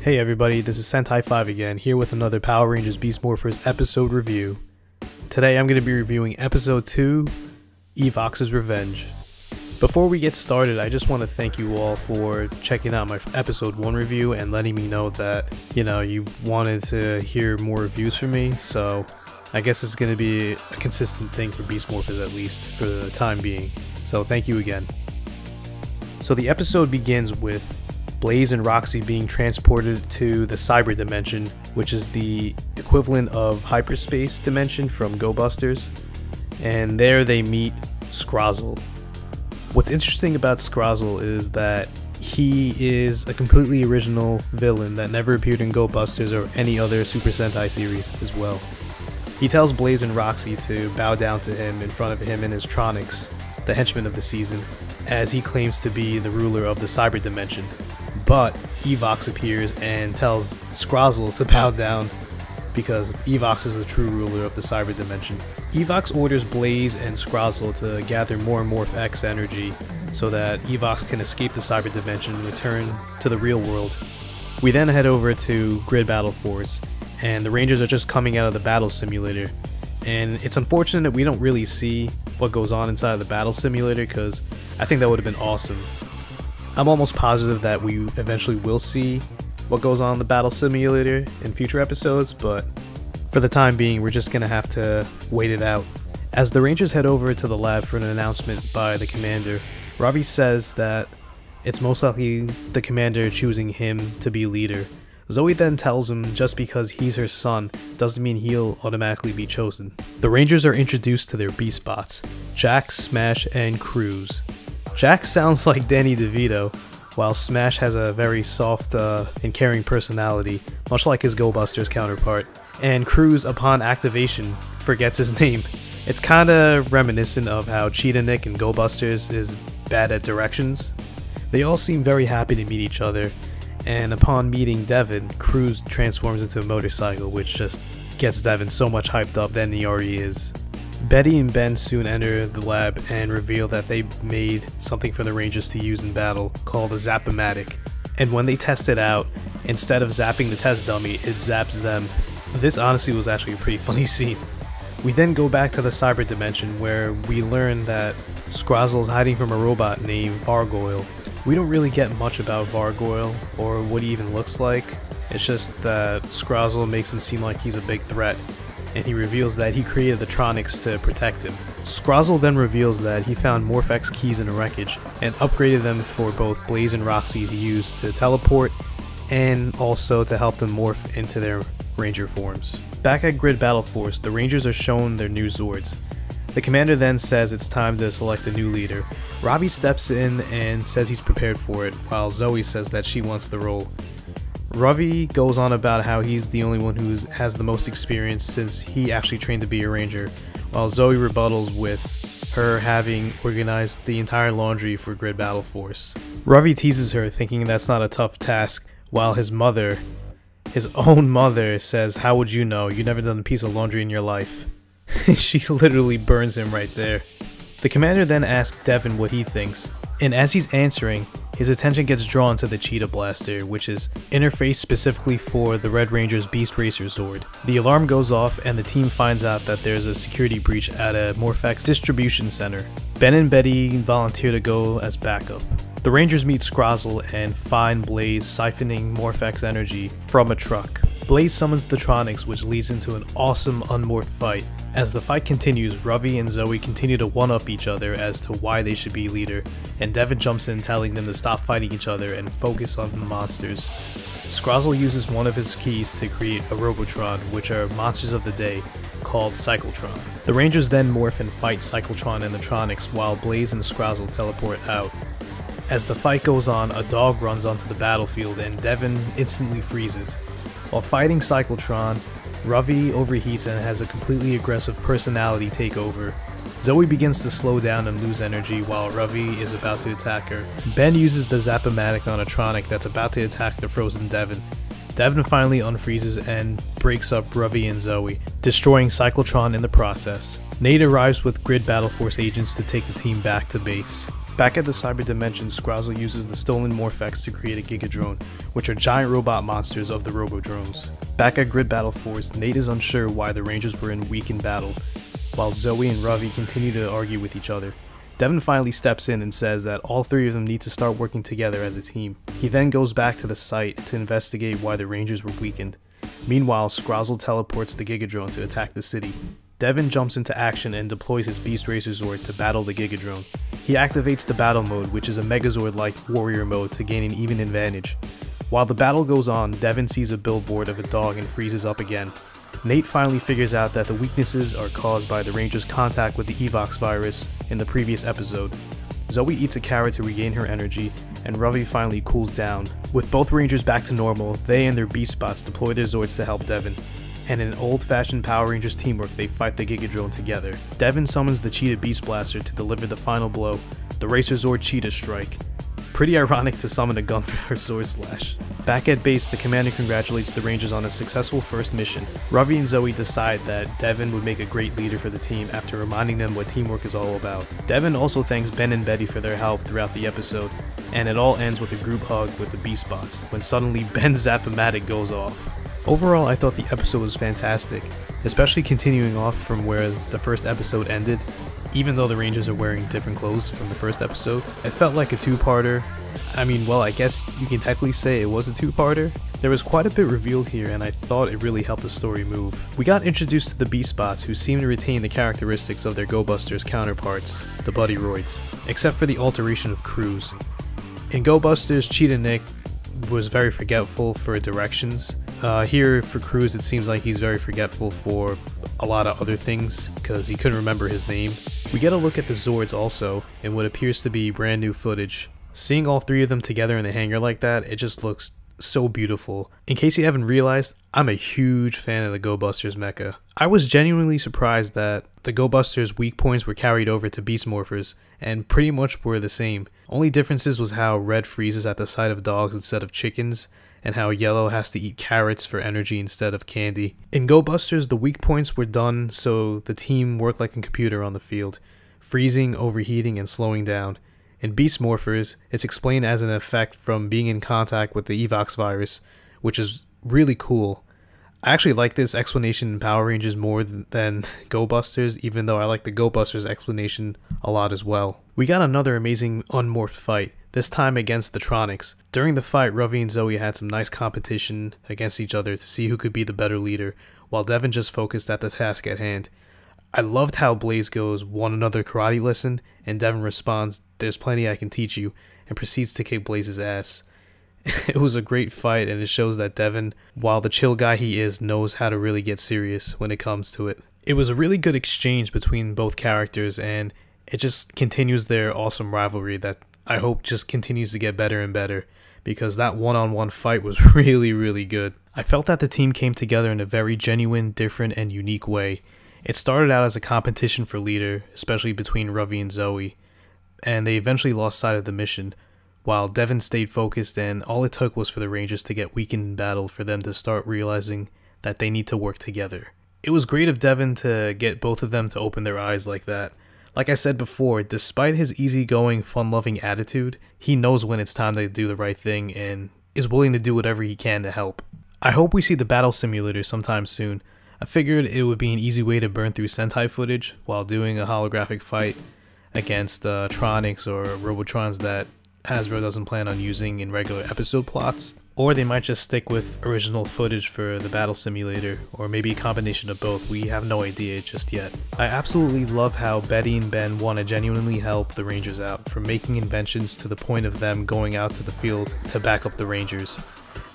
Hey everybody, this is Sentai5 again, here with another Power Rangers Beast Morphers episode review. Today I'm going to be reviewing episode 2, Evox's Revenge. Before we get started, I just want to thank you all for checking out my episode 1 review and letting me know that, you wanted to hear more reviews from me, so I guess it's going to be a consistent thing for Beast Morphers, at least for the time being. So thank you again. So the episode begins with Blaze and Roxy being transported to the cyber dimension, which is the equivalent of hyperspace dimension from Go Busters, and there they meet Scrozzle. What's interesting about Scrozzle is that he is a completely original villain that never appeared in Go Busters or any other Super Sentai series as well. He tells Blaze and Roxy to bow down to him in front of him and his Tronics, the henchmen of the season, as he claims to be the ruler of the cyber dimension. But Evox appears and tells Scrozzle to bow down because Evox is the true ruler of the cyber dimension. Evox orders Blaze and Scrozzle to gather more Morph X energy so that Evox can escape the cyber dimension and return to the real world. We then head over to Grid Battle Force, and the Rangers are just coming out of the battle simulator. And it's unfortunate that we don't really see what goes on inside of the battle simulator, because I think that would have been awesome. I'm almost positive that we eventually will see what goes on in the battle simulator in future episodes, but for the time being, we're just gonna have to wait it out. As the Rangers head over to the lab for an announcement by the commander, Ravi says that it's most likely the commander choosing him to be leader. Zoe then tells him just because he's her son doesn't mean he'll automatically be chosen. The Rangers are introduced to their B-Spots, Jax, Smash, and Cruz. Jax sounds like Danny DeVito, while Smash has a very soft and caring personality, much like his Go Busters counterpart. And Cruz, upon activation, forgets his name. It's kinda reminiscent of how Cheetah Nick in Go Busters is bad at directions. They all seem very happy to meet each other, and upon meeting Devin, Cruz transforms into a motorcycle, which just gets Devin so much hyped up than he already is. Betty and Ben soon enter the lab and reveal that they made something for the Rangers to use in battle called a Zap-O-Matic. And when they test it out, instead of zapping the test dummy, it zaps them. This honestly was actually a pretty funny scene. We then go back to the cyber dimension where we learn that Scrozzle's hiding from a robot named Vargoyle. We don't really get much about Vargoyle or what he even looks like. It's just that Scrozzle makes him seem like he's a big threat, and he reveals that he created the Tronics to protect him. Scrozzle then reveals that he found Morph X keys in the wreckage and upgraded them for both Blaze and Roxy to use to teleport and also to help them morph into their Ranger forms. Back at Grid Battle Force, the Rangers are shown their new Zords. The commander then says it's time to select a new leader. Robbie steps in and says he's prepared for it, while Zoe says that she wants the role. Ravi goes on about how he's the only one who has the most experience since he actually trained to be a ranger, while Zoe rebuttals with her having organized the entire laundry for Grid Battle Force. Ravi teases her, thinking that's not a tough task, while his own mother, says, "How would you know? You never done a piece of laundry in your life." She literally burns him right there. The commander then asks Devin what he thinks, and as he's answering, his attention gets drawn to the Cheetah Blaster, which is interfaced specifically for the Red Ranger's Beast Racer Zord. The alarm goes off and the team finds out that there's a security breach at a Morph X distribution center. Ben and Betty volunteer to go as backup. The Rangers meet Scrozzle and find Blaze siphoning Morph X energy from a truck. Blaze summons the Tronics, which leads into an awesome unmorphed fight. As the fight continues, Ravi and Zoe continue to one-up each other as to why they should be leader, and Devin jumps in telling them to stop fighting each other and focus on the monsters. Scrozzle uses one of his keys to create a Robotron, which are monsters of the day, called Cyclotron. The Rangers then morph and fight Cyclotron and the Tronics while Blaze and Scrozzle teleport out. As the fight goes on, a dog runs onto the battlefield and Devin instantly freezes. While fighting Cyclotron, Ravi overheats and has a completely aggressive personality take over. Zoe begins to slow down and lose energy while Ravi is about to attack her. Ben uses the Zap-O-Matic on a Tronic that's about to attack the frozen Devin. Devin finally unfreezes and breaks up Ravi and Zoe, destroying Cyclotron in the process. Nate arrives with Grid Battle Force agents to take the team back to base. Back at the Cyber Dimension, Scrozzle uses the stolen Morphex to create a Gigadrone, which are giant robot monsters of the Robo-Drones. Back at Grid Battle Force, Nate is unsure why the Rangers were in weakened battle, while Zoe and Ravi continue to argue with each other. Devin finally steps in and says that all three of them need to start working together as a team. He then goes back to the site to investigate why the Rangers were weakened. Meanwhile, Scrozzle teleports the Gigadrone to attack the city. Devin jumps into action and deploys his Beast Racer Zord to battle the Gigadrone. He activates the battle mode, which is a Megazord-like warrior mode, to gain an even advantage. While the battle goes on, Devin sees a billboard of a dog and freezes up again. Nate finally figures out that the weaknesses are caused by the Rangers' contact with the Evox virus in the previous episode. Zoe eats a carrot to regain her energy, and Ravi finally cools down. With both Rangers back to normal, they and their Beast Bots deploy their Zords to help Devin. And in old-fashioned Power Rangers teamwork, they fight the Gigadrone together. Devin summons the Cheetah Beast Blaster to deliver the final blow, the Racer Zord Cheetah Strike. Pretty ironic to summon a gun for her Sword Slash. Back at base, the commander congratulates the Rangers on a successful first mission. Ravi and Zoe decide that Devin would make a great leader for the team after reminding them what teamwork is all about. Devin also thanks Ben and Betty for their help throughout the episode, and it all ends with a group hug with the Beast Bots, when suddenly Ben's Zap-O-Matic goes off. Overall, I thought the episode was fantastic, especially continuing off from where the first episode ended. Even though the Rangers are wearing different clothes from the first episode, it felt like a two-parter. I mean, well, I guess you can technically say it was a two-parter. There was quite a bit revealed here, and I thought it really helped the story move. We got introduced to the Beast Bots, who seem to retain the characteristics of their Go Busters counterparts, the Buddy Roids, except for the alteration of crews. In Go Busters, Cheetah Nick was very forgetful for directions. Here for Cruz, it seems like he's very forgetful for a lot of other things because he couldn't remember his name. We get a look at the Zords also in what appears to be brand new footage. Seeing all three of them together in the hangar like that, it just looks so beautiful. In case you haven't realized, I'm a huge fan of the Go Busters mecha. I was genuinely surprised that the Go Busters weak points were carried over to Beast Morphers and pretty much were the same. Only differences was how red freezes at the sight of dogs instead of chickens, and how yellow has to eat carrots for energy instead of candy. In Go Busters, the weak points were done so the team worked like a computer on the field, freezing, overheating, and slowing down. In Beast Morphers, it's explained as an effect from being in contact with the Evox virus, which is really cool. I actually like this explanation in Power Rangers more than Go Busters, even though I like the Go Busters explanation a lot as well. We got another amazing unmorphed fight, this time against the Tronics. During the fight, Ravi and Zoe had some nice competition against each other to see who could be the better leader, while Devin just focused at the task at hand. I loved how Blaze goes, "Want another karate lesson?" and Devin responds, "There's plenty I can teach you," and proceeds to kick Blaze's ass. It was a great fight, and it shows that Devin, while the chill guy he is, knows how to really get serious when it comes to it. It was a really good exchange between both characters, and it just continues their awesome rivalry that I hope just continues to get better and better, because that one-on-one fight was really good. I felt that the team came together in a very genuine, different, and unique way. It started out as a competition for leader, especially between Ravi and Zoe, and they eventually lost sight of the mission, while Devin stayed focused, and all it took was for the Rangers to get weakened in battle for them to start realizing that they need to work together. It was great of Devin to get both of them to open their eyes like that. Like I said before, despite his easygoing, fun-loving attitude, he knows when it's time to do the right thing and is willing to do whatever he can to help. I hope we see the battle simulator sometime soon. I figured it would be an easy way to burn through Sentai footage while doing a holographic fight against Tronics or Robotrons that Hasbro doesn't plan on using in regular episode plots. Or they might just stick with original footage for the battle simulator, or maybe a combination of both. We have no idea just yet. I absolutely love how Betty and Ben want to genuinely help the Rangers out, from making inventions to the point of them going out to the field to back up the Rangers.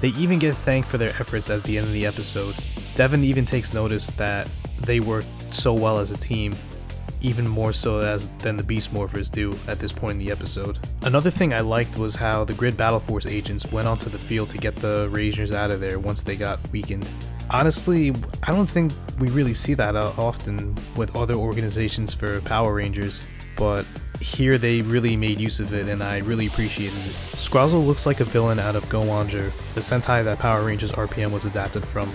They even get thanked for their efforts at the end of the episode. Devin even takes notice that they work so well as a team, even more so than the Beast Morphers do at this point in the episode. Another thing I liked was how the Grid Battle Force agents went onto the field to get the Rangers out of there once they got weakened. Honestly, I don't think we really see that often with other organizations for Power Rangers, but here they really made use of it and I really appreciated it. Scrozzle looks like a villain out of Go Wanger, the Sentai that Power Rangers RPM was adapted from.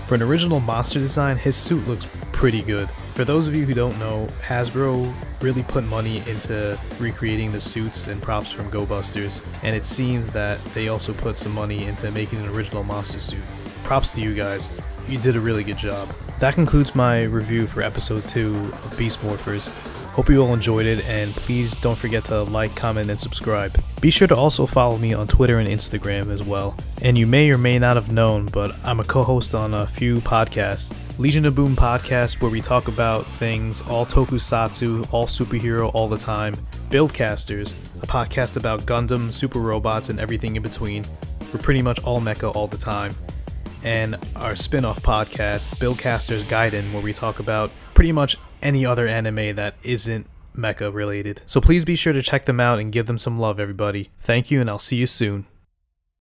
For an original monster design, his suit looks pretty good. For those of you who don't know, Hasbro really put money into recreating the suits and props from Go Busters, and it seems that they also put some money into making an original monster suit. Props to you guys, you did a really good job. That concludes my review for episode 2 of Beast Morphers. Hope you all enjoyed it, and please don't forget to like, comment, and subscribe. Be sure to also follow me on Twitter and Instagram as well. And you may or may not have known, but I'm a co-host on a few podcasts. Legion of Boom podcast, where we talk about things all tokusatsu, all superhero, all the time. Buildcasters, a podcast about Gundam, super robots, and everything in between. We're pretty much all mecha all the time. And our spin-off podcast, Buildcasters Gaiden, where we talk about pretty much any other anime that isn't mecha related. So please be sure to check them out and give them some love, everybody. Thank you, and I'll see you soon.